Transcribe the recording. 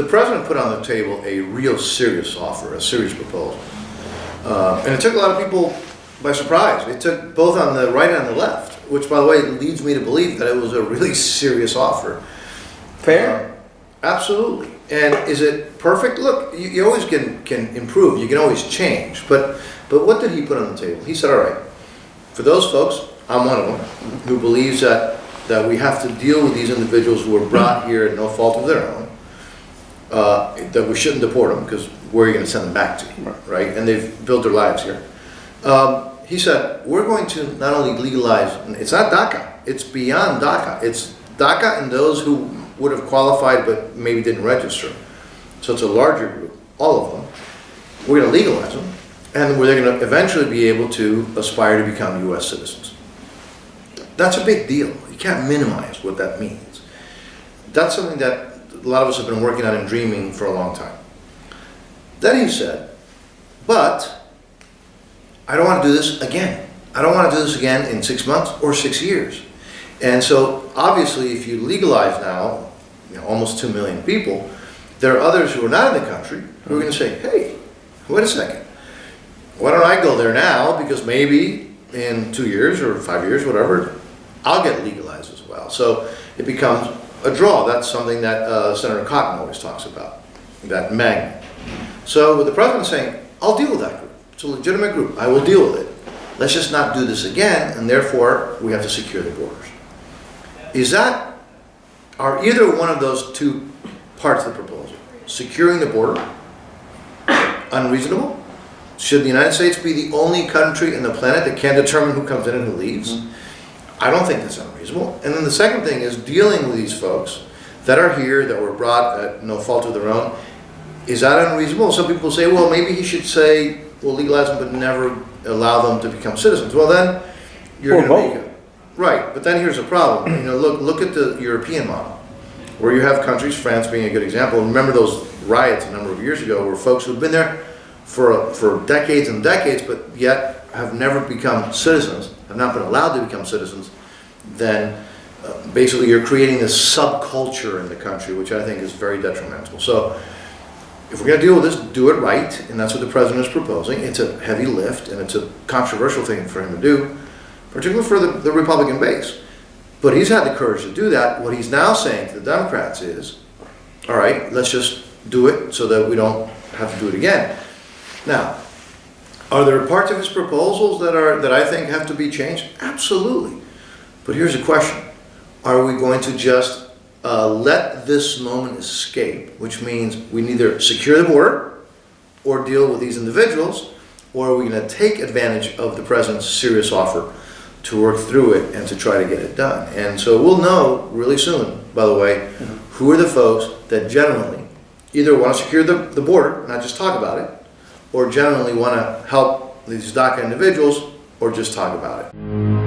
the president put on the table a real serious offer, a serious proposal. And it took a lot of people by surprise. It took both on the right and the left, which, by the way, leads me to believe that it was a really serious offer. Fair? Absolutely. And is it perfect? Look, you always can improve. You can always change. But what did he put on the table? He said, all right, for those folks, I'm one of them, who believes that we have to deal with these individuals who were brought here at no fault of their own, that we shouldn't deport them because where are you going to send them back to, right? And they've built their lives here. He said, we're going to not only legalize, it's not DACA, it's beyond DACA. It's DACA and those who would have qualified but maybe didn't register. So it's a larger group, all of them. We're going to legalize them, and they're going to eventually be able to aspire to become U.S. citizens. That's a big deal. You can't minimize what that means. That's something that a lot of us have been working on and dreaming for a long time. Then he said, but I don't want to do this again. I don't want to do this again in 6 months or 6 years. And so obviously if you legalize now, almost 2 million people, there are others who are not in the country who are going to say, hey, wait a second. Why don't I go there now? Because maybe in 2 years or 5 years, whatever, I'll get legalized as well. So it becomes a draw. That's something that Senator Cotton always talks about, that magnet. So with the president saying, I'll deal with that group. It's a legitimate group. I will deal with it. Let's just not do this again, and therefore we have to secure the borders. Are either one of those two parts of the proposal, securing the border, unreasonable? Should the United States be the only country in the planet that can determine who comes in and who leaves? I don't think that's unreasonable. And then the second thing is dealing with these folks that are here, that were brought at no fault of their own. Is that unreasonable? Some people say, well, maybe he should say, we'll legalize them but never allow them to become citizens. Well, then you're going to make it. Right, but then here's the problem. Look at the European model, where you have countries, France being a good example. Remember those riots a number of years ago where folks who've been there for decades and decades, but yet have never become citizens, have not been allowed to become citizens. Then basically you're creating this subculture in the country, which I think is very detrimental. So if we're going to deal with this, do it right, and that's what the president is proposing. It's a heavy lift, and it's a controversial thing for him to do, particularly for the Republican base. But he's had the courage to do that. What he's now saying to the Democrats is, all right, let's just do it so that we don't have to do it again. Now, are there parts of his proposals that I think have to be changed? Absolutely. But here's the question. Are we going to just let this moment escape, which means we neither secure the border or deal with these individuals, or are we going to take advantage of the president's serious offer to work through it and to try to get it done? And so we'll know really soon, by the way, who are the folks that genuinely either want to secure the border, not just talk about it, or generally want to help these DACA individuals, or just talk about it.